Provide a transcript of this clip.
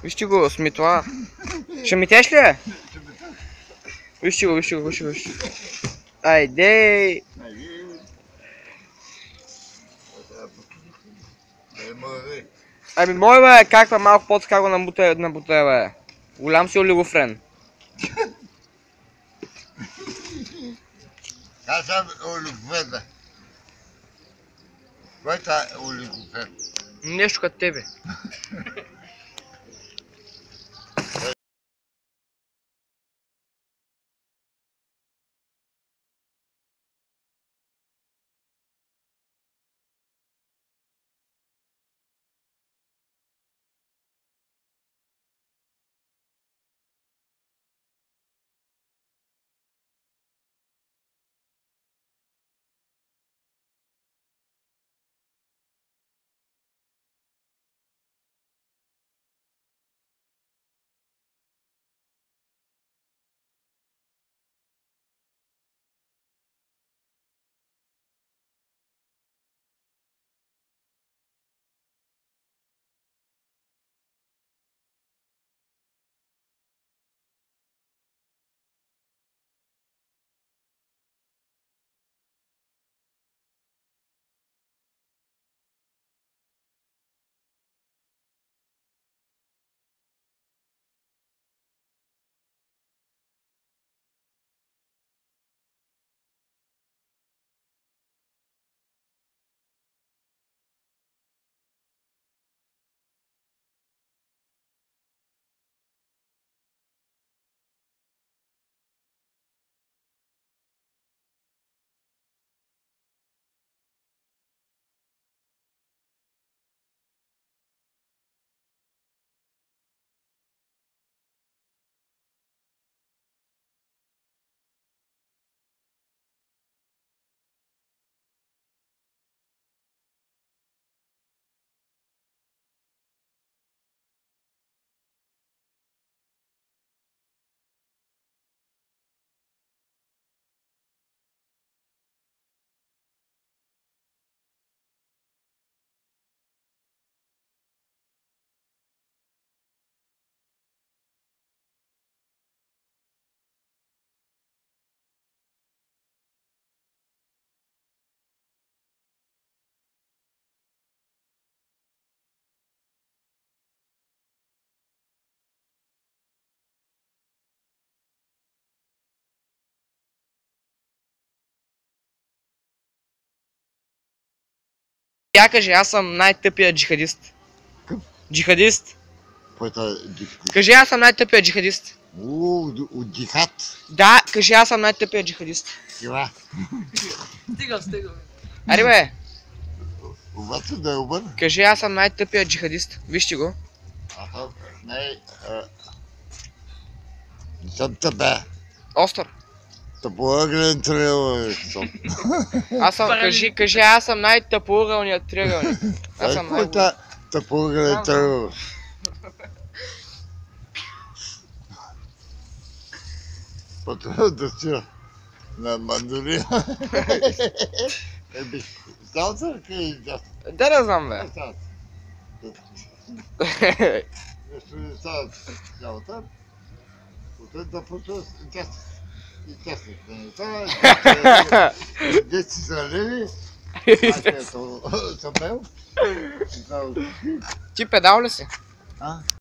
Вижте го, сметла. Ще метеш ли е? Вижте го. Айде! Ами мой бе, как бе, малко по-така го набутай бе. Голям си олигофрен. Аз съм олигофрен, бе. Кой е олигофрен? Нещо като тебе. Я кажи, аз съм най-тъпия джихадист. Джихадист. Кажи, аз съм най-тъпия джихадист. От джихад? Да, кажи, аз съм най-тъпия джихадист. Кива? Стига. Аре бе. Обаче да е обър? Кажи, аз съм най-тъпия джихадист. Вижте го. Не съм тъпе. Остър. Тъпоъгълен триъгълник съм. Кажи, аз съм най-тъпоъгълният триъгълник. Аз съм най-тъпоъгълният. Тъпоъгълен триъгълник. Потреба да си на мандолина. Знал се ли къде изясно? Да не знам бе. Нещо не става цялата. Ответ да почва и тясник. Десни са леви. Аз ето съм бел. Ти педал ли си?